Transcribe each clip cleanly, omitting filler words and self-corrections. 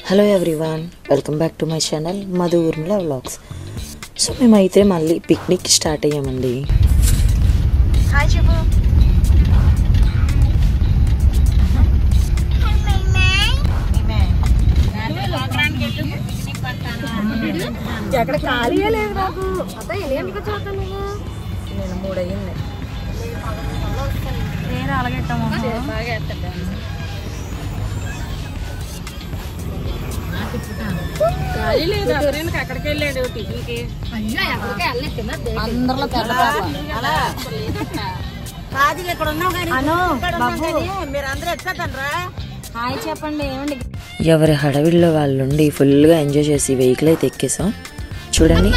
Hello everyone, welcome back to my channel Madhu Urmila vlogs. So మేమైతే మళ్ళీ picnic start అయ్యామండి. Hi చెప్పు. ఎక్కడ ఖాళీ లేదు నాకు. నేను 3 అయ్యింది. నేను అలాగే బాగా ఖాళీ లేదు. అక్కడికి వెళ్ళాడు టిఫిన్కి. అందరిలో కాదు ఇక్కడ ఉన్నావు కానీ మీరందరూ ఎక్కడండ్రా. హాయ్ చెప్పండి. ఏమండి ఎవరి హడవిల్లో వాళ్ళుండి ఫుల్గా ఎంజాయ్ చేసి వెహికల్ అయితే ఎక్కేసాం. చూడండి,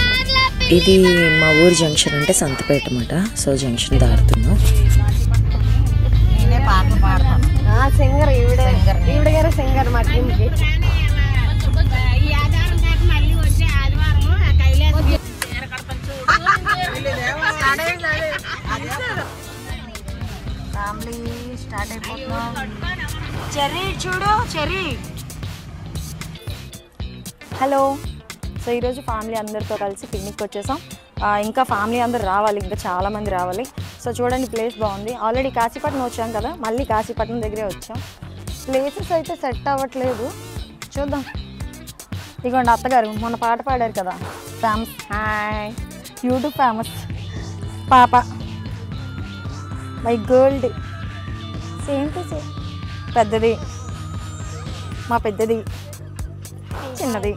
ఇది మా ఊరు జంక్షన్ అంటే సంతపేట అన్నమాట. సో జంక్షన్ దాడుతున్నాం. నేనే పాటలు పాడతాను. సింగర్ ఈవిడ గారు సింగర్ మా టీంకి. ఫ్యామిలీ స్టార్ట్ అయిపోతున్నాం. చెర్రీ చూడు చెర్రీ. హలో. సో ఈరోజు ఫ్యామిలీ అందరితో కలిసి పిక్నిక్ వచ్చేసాం. ఇంకా ఫ్యామిలీ అందరు రావాలి, ఇంకా చాలామంది రావాలి. సో చూడండి, ప్లేస్ బాగుంది. ఆల్రెడీ కాశీపట్నం వచ్చాం కదా, మళ్ళీ కాశీపట్నం దగ్గరే వచ్చాం. ప్లేసెస్ అయితే సెట్ అవ్వట్లేదు, చూద్దాం. ఇదిగోండి అత్తగారు మొన్న పాట పాడారు కదా, ఫేమస్. హాయ్, యూట్యూబ్ ఫేమస్ పాప, my gold. Same to same. పెద్దది మా పెద్దది, చిన్నది.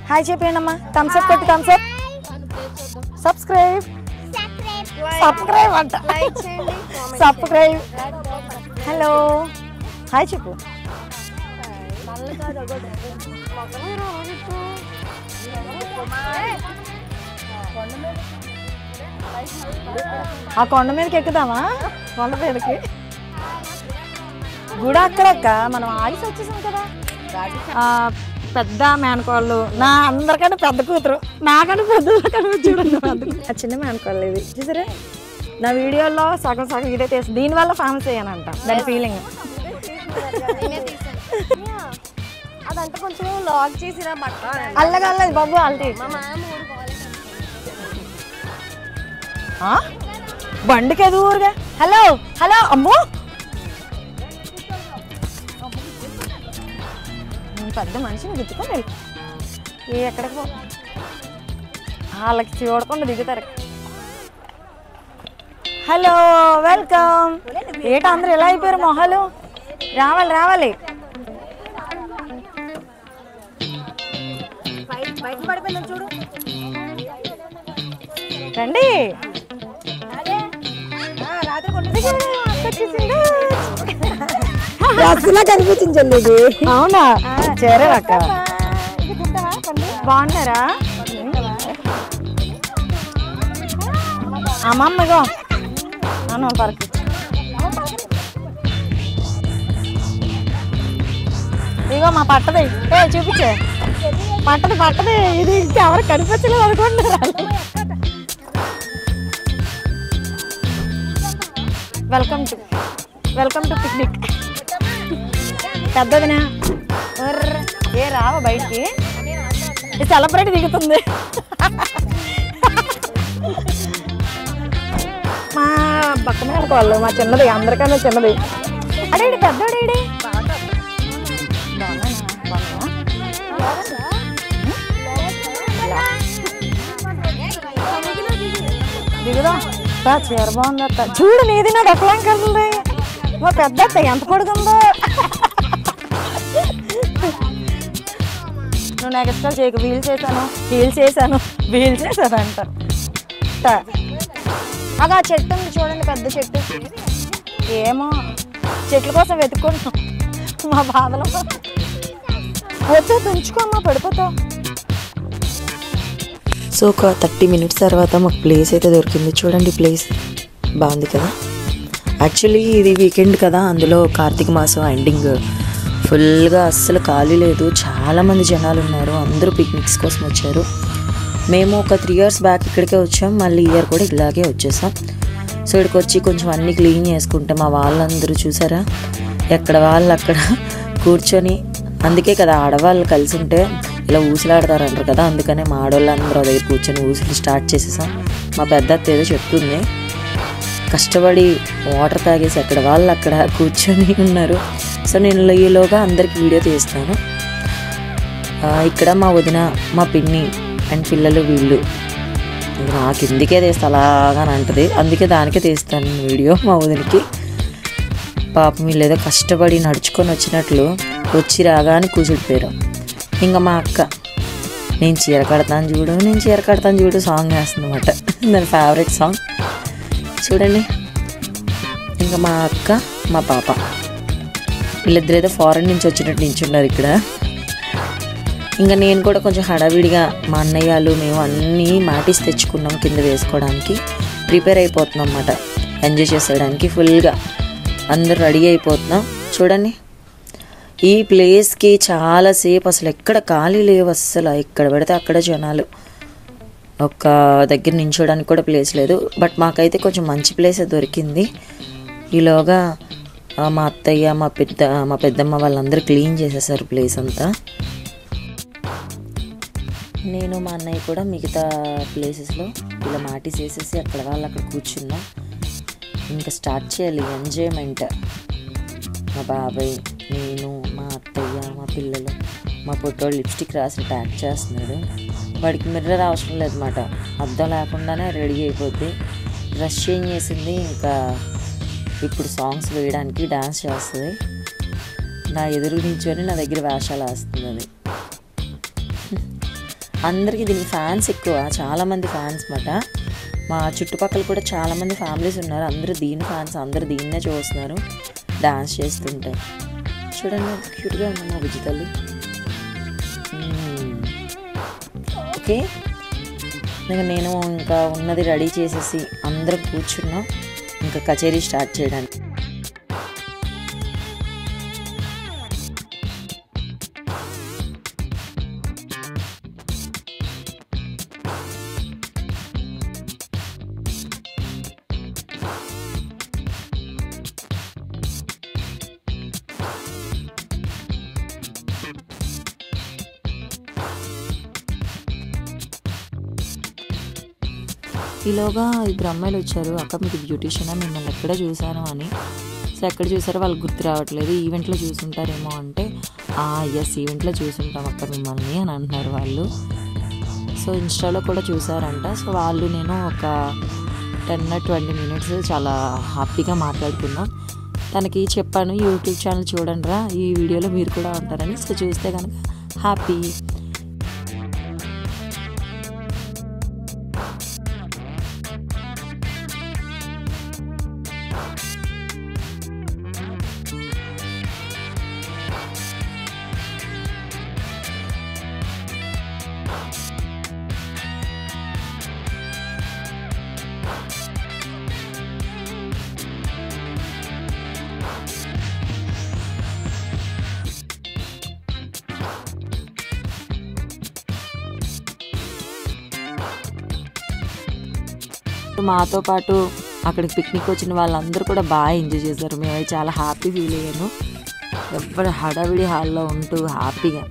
హాయ్ చెప్పండి అమ్మా. థమ్స్అప్ కొట్టి థమ్స్అప్. సబ్స్క్రైబ్ అంట. సబ్స్క్రైబ్. హలో హాయ్ చెప్పు. ఆ కొండ మీదకి ఎక్కుదామా? కొండ మీదకి గుడి అక్కడక్క మనం ఆడిసి వచ్చేసాం కదా. పెద్ద మేనకోళ్ళు, నా అందరికంటే పెద్ద కూతురు, నాకంటే పెద్ద చూడండి. ఆ చిన్న మేనకోళ్ళు ఇది చూసారే. నా వీడియోలో సగం సగం ఇదే తీసి దీనివల్ల ఫేమస్ అయ్యానంట. దాని ఫీలింగ్. అదంతా కొంచెం లాక్ చేసిన అల్లగల్లది బాబు. అల్టీ బండికి ఎదురుగా. Hello hello. అమ్మో పెద్ద మనిషిని గుర్తుకొని ఎక్కడికి పో. వాళ్ళకి చూడకుండా దిగుతారు. Hello welcome. ఏట అందరూ ఎలా అయిపోయారు మొహాలు? రావాలి రావాలి. చూడు రండి. అసలు కనిపించింది ఇది. అవునా? చేరక్క బాగున్నారా? అమ్మమ్మగో అన్న పరకు. ఇగో మా పట్టది. చూపించే పట్టది. ఇది ఎవరికి కనిపించలేదు అనుకుంటున్నారు. Welcome to picnic. పెద్దదినా ఏ రావా బయటికి? సెలబ్రేట్ దిగుతుంది. మా పక్కన అనుకోవాలి, మా చిన్నది అందరికన్నా చిన్నది. అడేడి పెద్దోడేడి. దిగుదా? చీర బాగుందత్త. చూడు నీది నాది ఒకలా కలుగుతుంది. మా పెద్ద అత్త ఎంత పడుతుందో. నువ్వు నాకు ఇష్టాలు చేయకు. వీల్ చేశాను అంట. అగా చెట్టు ఉంది చూడండి, పెద్ద చెట్టు. ఏమో చెట్ల కోసం వెతుక్కుంటాం మా బాధలో. వచ్చే తుంచుకోమ్మా, పడిపోతావు. సో ఒక 30 minutes తర్వాత మాకు ప్లేస్ అయితే దొరికింది. చూడండి, ప్లేస్ బాగుంది కదా. యాక్చువల్లీ ఇది వీకెండ్ కదా, అందులో కార్తీక మాసం ఎండింగ్. ఫుల్గా అస్సలు ఖాళీ లేదు, చాలామంది జనాలు ఉన్నారు. అందరూ పిక్నిక్స్ కోసం వచ్చారు. మేము ఒక 3 years బ్యాక్ ఇక్కడికే వచ్చాం. మళ్ళీ ఇయర్ కూడా ఇలాగే వచ్చేసాం. సో ఇక్కడికి వచ్చి కొంచెం అన్నీ క్లీన్ చేసుకుంటే మా వాళ్ళందరూ చూసారా, ఎక్కడ వాళ్ళు అక్కడ కూర్చొని అందుకే కదా ఆడవాళ్ళు కలిసి ఉంటే ఇలా ఊసులాడతారు అంటారు కదా, అందుకనే మా ఆడవాళ్ళు అందరూ దగ్గర కూర్చొని ఊసులు స్టార్ట్ చేసేసాం. మా పెద్ద అత్త ఏదో చెప్తుంది, కష్టపడి వాటర్ తాగేసి అక్కడ వాళ్ళు అక్కడ కూర్చొని ఉన్నారు. సో నేను ఈలోగా అందరికి వీడియో తీస్తాను. ఇక్కడ మా వదిన, మా పిన్ని అండ్ పిల్లలు వీళ్ళు నాకు ఇందుకే తీస్తా అలాగని అంటది, అందుకే దానికే తీస్తాను వీడియో మా వదినకి. పాపం వీళ్ళు ఏదో కష్టపడి నడుచుకొని వచ్చినట్లు వచ్చి రాగానే కూర్చుడిపోయారు. ఇంకా మా అక్క నేను చీర కడతాను చూడు సాంగ్ వేస్తుంది అనమాట, దాని ఫేవరెట్ సాంగ్ చూడండి. ఇంకా మా అక్క మా పాప వీళ్ళిద్దరు ఏదో ఫారెన్ నుంచి వచ్చినట్టు నించున్నారు ఇక్కడ. ఇంకా నేను కూడా కొంచెం హడావిడిగా మా అన్నయ్యలు మేము అన్నీ మాటిస్ తెచ్చుకున్నాం కింద వేసుకోవడానికి, ప్రిపేర్ అయిపోతున్నాం అన్నమాట ఎంజాయ్ చేసేయడానికి. ఫుల్గా అందరూ రెడీ అయిపోతున్నాం. చూడండి ఈ ప్లేస్కి చాలాసేపు అసలు ఎక్కడ ఖాళీ లేవు, అస్సలు ఎక్కడ పడితే అక్కడ జనాలు, ఒక్క దగ్గర నించోడానికి కూడా ప్లేస్ లేదు. బట్ మాకైతే కొంచెం మంచి ప్లేసే దొరికింది. ఈలోగా మా అత్తయ్య మా పెద్దమ్మ వాళ్ళందరూ క్లీన్ చేసేసారు ప్లేస్ అంతా. నేను మా అన్నయ్య కూడా మిగతా ప్లేసెస్లో ఇలా మాటిస్ వేసేసి అక్కడ వాళ్ళు అక్కడ కూర్చున్నాం. ఇంకా స్టార్ట్ చేయాలి ఎంజాయ్మెంట్. మా బాబాయ్, నేను, మా అత్తయ్య, మా పిల్లలు, మా పొట్టోడు లిప్స్టిక్ రాసి ట్యాగ్ చేస్తున్నాడు. వాడికి మిర్రర్ అవసరం లేదన్నమాట, అద్దం లేకుండానే రెడీ అయిపోద్ది. డ్రెస్ చేంజ్ చేసింది, ఇంకా ఇప్పుడు సాంగ్స్ వేయడానికి డాన్స్ చేస్తుంది. నా ఎదురు నించొని నా దగ్గర వేషాలు వేస్తుంది అది. అందరికీ దీనికి ఫ్యాన్స్ ఎక్కువ, చాలామంది ఫ్యాన్స్ అన్నమాట. మా చుట్టుపక్కల కూడా చాలామంది ఫ్యామిలీస్ ఉన్నారు, అందరూ దీని ఫ్యాన్స్, అందరూ దీన్నే చూస్తున్నారు డాన్స్ చేస్తుంటే. చూడండి క్యూట్గా ఉంది మా బుజ్జి తల్లి. ఓకే, నేను ఇంకా ఉన్నది రెడీ చేసేసి అందరం కూర్చున్నాం ఇంకా కచేరీ స్టార్ట్ చేయడానికి. ఈలోగా ఇద్దరు అమ్మాయిలు వచ్చారు, అక్క మీకు బ్యూటీషియనా, మిమ్మల్ని ఎక్కడ చూశాను అని. సో ఎక్కడ చూసారో వాళ్ళకి గుర్తు రావట్లేదు, ఈవెంట్లో చూసుంటారేమో అంటే ఎస్ ఈవెంట్లో చూసుంటాం అక్క మిమ్మల్ని అని అంటున్నారు వాళ్ళు. సో ఇన్స్టాలో కూడా చూసారంట. సో వాళ్ళు నేను ఒక 10-20 మినిట్స్ చాలా హ్యాపీగా మాట్లాడుకున్నాం. తనకి చెప్పాను యూట్యూబ్ ఛానల్ చూడండి రా, ఈ వీడియోలో మీరు కూడా ఉంటారని. సో చూస్తే కనుక హ్యాపీ. మాతో పాటు అక్కడికి పిక్నిక్ వచ్చిన వాళ్ళందరూ కూడా బాగా ఎంజాయ్ చేశారు. మేము చాలా హ్యాపీ ఫీల్ అయ్యాను, ఎవ్వరు హడావిడి హాల్లో ఉంటూ హ్యాపీగా.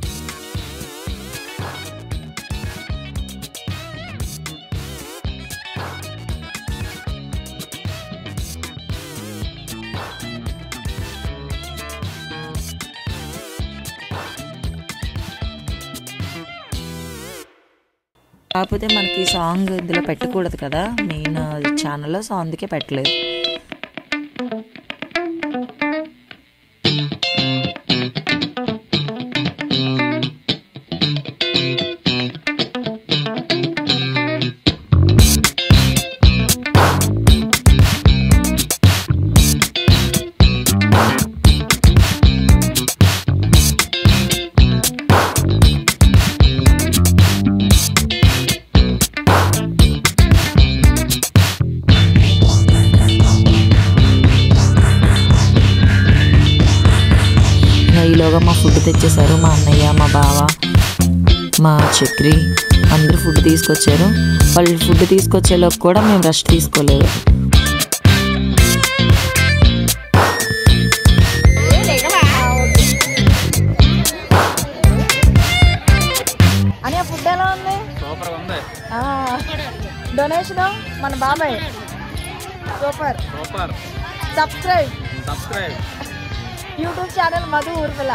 కాకపోతే మనకి సాంగ్ ఇందులో పెట్టకూడదు కదా మెయిన్ ఛానల్లో, సో అందుకే పెట్టలేదు. ఈలోగా మా ఫుడ్ తెచ్చేసారు, మా అన్నయ్య, మా బావ, మా చక్రి అందరూ ఫుడ్ తీసుకొచ్చారు. వాళ్ళు ఫుడ్ తీసుకొచ్చేలోకి కూడా మేము రెస్ట్ తీసుకోలేదు. డొనేషన్ మన బాబాయ్. Super. Subscribe YouTube channel Madhu Urmila.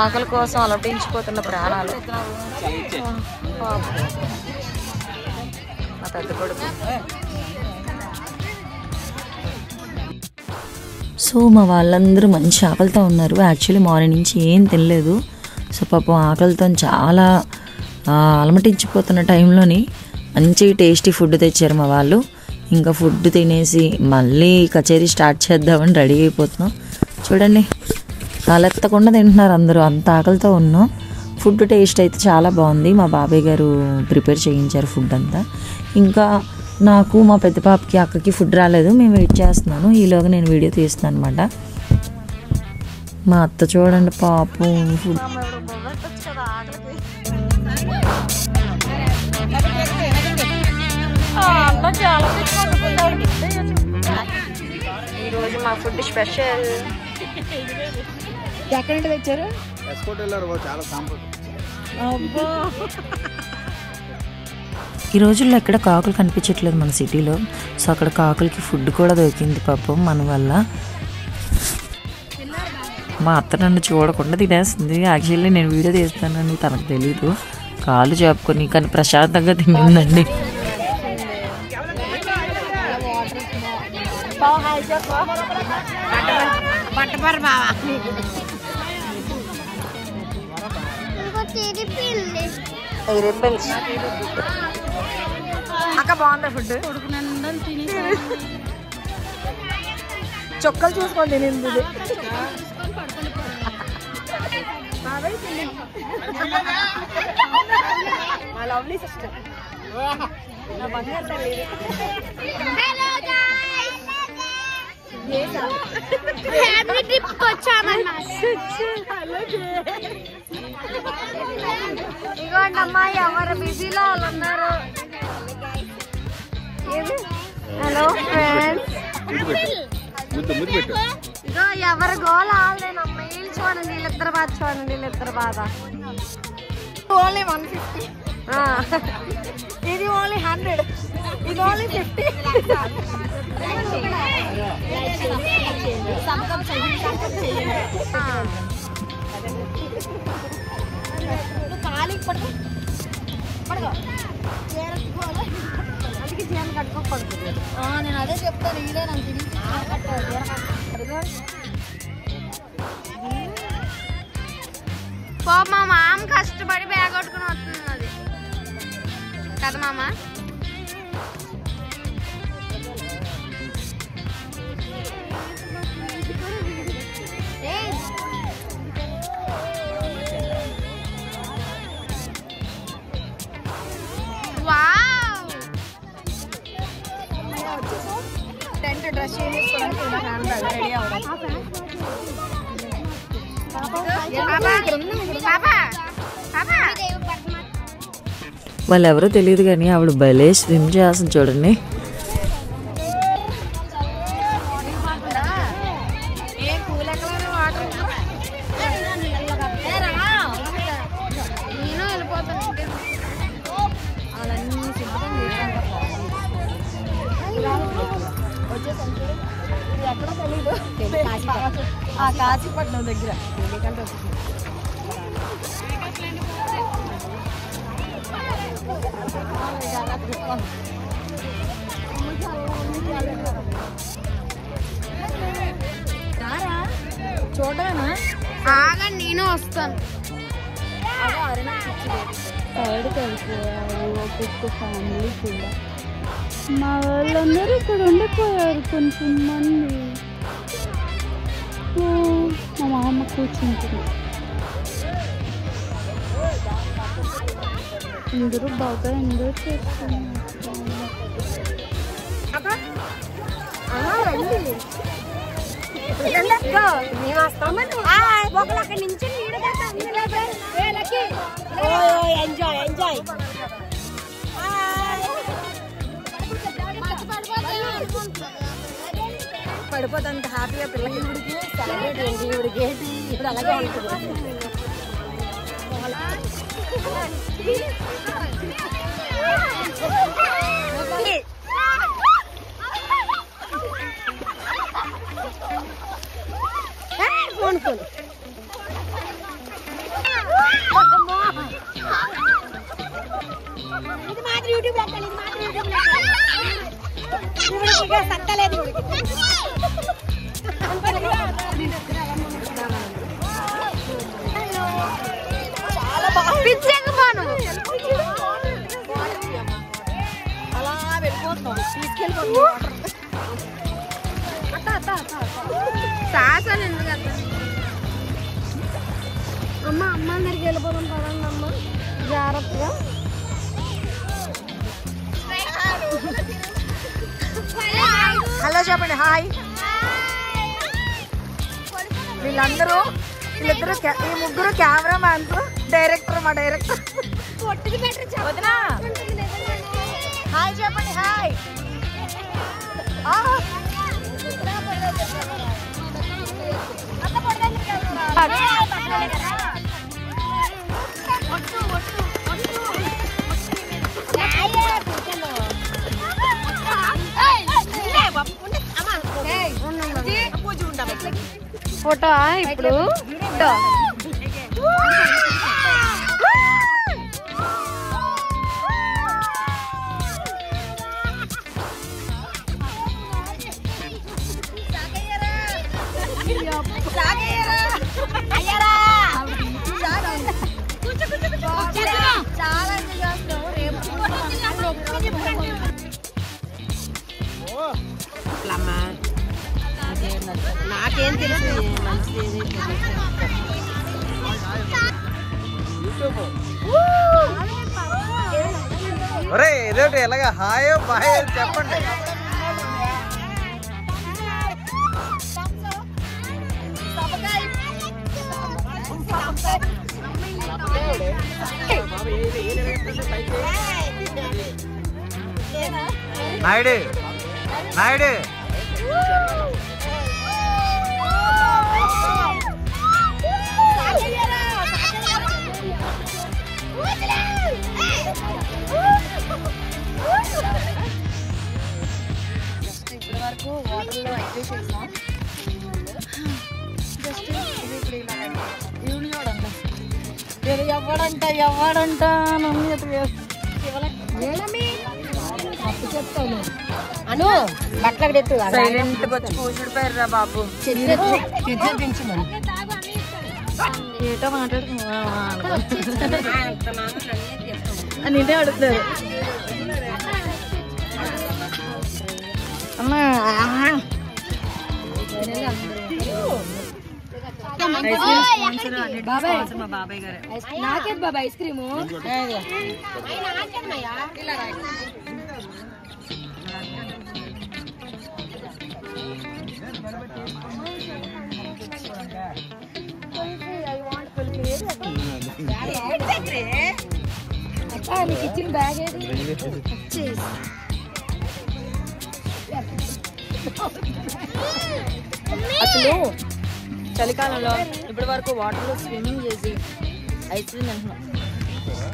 ఆకలి కోసం అలపించిపోతున్న ప్రాణాలు. మా పెద్ద కొడుకు. సో మా వాళ్ళందరూ మంచి ఆకలితో ఉన్నారు. యాక్చువల్లీ మార్నింగ్ నుంచి ఏం తినలేదు. సో పాపం ఆకలితో చాలా అలమటించిపోతున్న టైంలోని మంచి టేస్టీ ఫుడ్ తెచ్చారు మా వాళ్ళు. ఇంకా ఫుడ్ తినేసి మళ్ళీ కచేరీ స్టార్ట్ చేద్దామని రెడీ అయిపోతున్నాం. చూడండి కాలెత్తకుండా తింటున్నారు అందరూ, అంత ఆకలితో ఉన్నాం. ఫుడ్ టేస్ట్ అయితే చాలా బాగుంది. మా బాబాయ్ గారు ప్రిపేర్ చేయించారు ఫుడ్ అంతా. ఇంకా నాకు మా పెద్ద పాపకి అక్కకి ఫుడ్ రాలేదు, మేము వెయిట్ చేస్తున్నాను. ఈలోగా నేను వీడియో తీస్తున్నాను అనమాట. మా అత్త చూడండి పాపం ఫుడ్ ఈరోజు మా ఫుడ్ స్పెషల్. ఎక్కడి నుండి తెచ్చారు? ఈ రోజుల్లో ఎక్కడ కాకులు కనిపించట్లేదు మన సిటీలో. సో అక్కడ కాకులకి ఫుడ్ కూడా దొరికింది పాపం మన వల్ల. మా అత్త నన్ను చూడకుండా తినేస్తుంది. యాక్చువల్లీ నేను వీడియో తీస్తానని తనకు తెలీదు. కాళ్ళు చెప్పుకొని కానీ ప్రశాంతంగా తినిందండి. అక్క బాగుందా ఫుడ్? చొక్కలు చూసుకోండి తినింది. మా లవ్లీ సిస్టర్. ఫ్యామిలీ ట్రిప్ ఇగోండి అమ్మా, ఎవరు బిజీలో వాళ్ళు ఉన్నారు. హలో ఫ్రెండ్స్, ఇగో ఎవరు గోల ఆడలేనమ్మా. వీళ్ళు చూడండి, వీళ్ళిద్దరు బాధ చూడండి, వీళ్ళిద్దరు బాధ. ఓన్లీ 150. ఇది ఓన్లీ 100. ఇది ఓన్లీ 50. నేను అదే చెప్తాను. ఇదే నాకు మా మామ కష్టపడి బ్యాగ్ కొట్టుకుని వస్తున్నది కదా మామ. టెంట్ డ్రెస్ చేసుకోవడానికి రెడీ అవ్వాలి. వాళ్ళు ఎవరో తెలియదు కానీ ఆవిడ భలే స్విమ్ చేస్తుంది చూడండి. నేను వెళ్ళిపోతాను. ఎక్కడో తెలీదు. కాశీపట్నం దగ్గర. చూడనా? ఆగండి, నేను వస్తాను. ఫ్యామిలీ కూడా మా వాళ్ళందరూ ఇక్కడ ఉండిపోయారు. కొంచెం మంది మా మామ కూర్చుంటుంది. అందరూ బాగా ఎంజాయ్ చేస్తున్నారు. అక్కడి నుంచి ఎంజాయ్ ఎంజాయ్. పడిపోతుంది హ్యాపీగా పిల్లకి ఇప్పుడు అలాగే ఉంటుంది. ఇది మాత్రం యూట్యూబ్ పెట్టాలి, ఇది మాత్రం యూట్యూబ్ పెట్టాలి. సత్తలేదు చాలా బాగా పిచ్చెక్కిపోను. అలా వెళ్ళిపోతున్నాం, తీసుకెళ్ళిపోతున్నాం. సాసాలు ఎందుకు అమ్మ అమ్మ అందరికి వెళ్ళిపోదాం కదండి అమ్మ జాగ్రత్తగా. హలో చెప్పండి హాయ్. వీళ్ళిద్దరు ఈ ముగ్గురు కెమెరా మ్యాన్స్, డైరెక్టర్ మా డైరెక్టర్. వదినా హాయ్ చెప్పండి హాయ్. ఫోటో ఇప్పుడు నాకేం తెలుసు ఏదోటి ఎలాగా హాయో బాయో చెప్పండి. నాయుడు నాయుడు ఇప్పటి వరకు వాటర్లో ఎంజాయ్ చేసాం. జస్ట్ ఇప్పుడు ఇలా ఇవి చూడండి, ఎవడంట చెప్తాను అను బట్టలకు తెత్తు సైలెంట్ వచ్చి కూర్చుడిపోయారు బాబు. ఏటో మాట్లాడుతున్నా నీటే అడుగుతారు అమ్మా. నాకే బాబా ఐస్ క్రీము నీకు ఇచ్చిన బ్యాగ్ ఏది? అసలు చలికాలంలో ఇప్పటి వరకు వాటర్లో స్విమ్మింగ్ చేసి ఐస్ క్రీమ్ తింటున్నాం.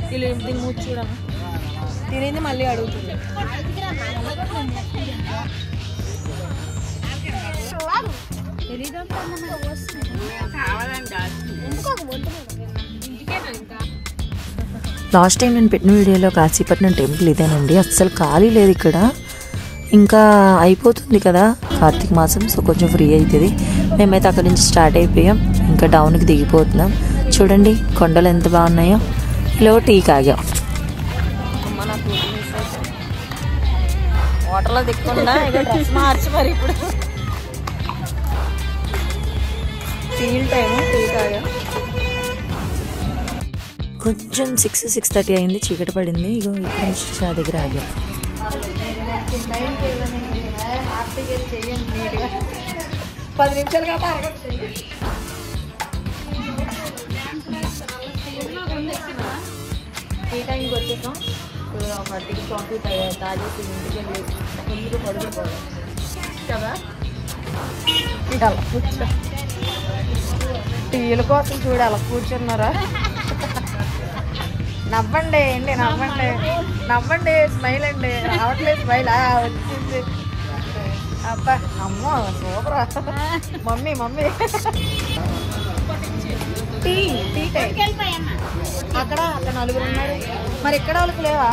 వీళ్ళు దీన్ని మూసి చూడను తినేది మళ్ళీ అడుగుతుంది. లాస్ట్ టైం నేను పెట్టిన వీడియోలో కాశీపట్నం టెంపుల్ ఇదేనండి. అస్సలు ఖాళీ లేదు ఇక్కడ. ఇంకా అయిపోతుంది కదా కార్తీక మాసం, సో కొంచెం ఫ్రీ అవుతుంది. మేమైతే అక్కడి నుంచి స్టార్ట్ అయిపోయాం, ఇంకా డౌన్కి దిగిపోతున్నాం. చూడండి కొండలు ఎంత బాగున్నాయో. ఇలా టీ కాగాం. వాటర్లో దిక్కుండా డ్రెస్ మార్చి మరి ఇప్పుడు ఫీల్ టైం టీ తాగా. కొంచెం 6-6:30 అయింది, చీకటి పడింది. ఇగో ఇక్కడ నుంచి చా దగ్గర ఆగాం. 10 నిమిషాలు కాబట్టి అరగచ్చు. టీ టైంకి వచ్చేసాం. ఒక టీ కాఫీ తాగేసి ఇంటికి వెళ్ళి ముందుకు పడుకోవాలి కదా. ఎలా కూర్చో టీల కోసం చూడు ఎలా కూర్చున్నారా. నవ్వండి అండి, నవ్వండి నవ్వండి, స్మైల్ అండి. రావట్లేదు స్మైల్, వచ్చింది. అబ్బా అమ్మో సూపరా. Mummy mummy tea tea time. అక్కడ అక్కడ నలుగురు ఉన్నారు, మరి ఇక్కడ వాళ్ళకి లేవా?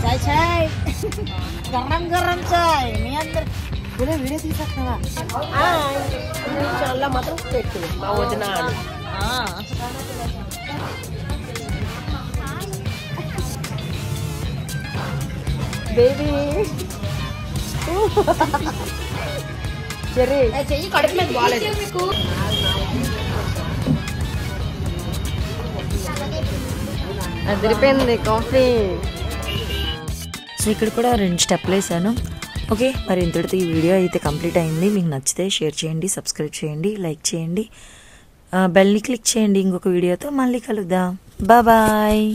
చాయ్ చాయ్, గరం గరం చాయ్. మీ అందరు కూడా వీడియో తీసేస్తున్నావా? చాలా మాత్రం పెట్టు మా వదిన. బేబీ చెర్రీ చెయ్యి కడుపు మీద బాగాలేదు. అదిరిపోయింది కాఫీ. సో ఇక్కడ కూడా 2 స్టెప్లు వేసాను. ఓకే, మరి ఇంతటితో ఈ వీడియో అయితే కంప్లీట్ అయింది. మీకు నచ్చితే షేర్ చేయండి, సబ్స్క్రైబ్ చేయండి, లైక్ చేయండి, బెల్ని క్లిక్ చేయండి. ఇంకొక వీడియోతో మళ్ళీ కలుద్దాం. బాయ్.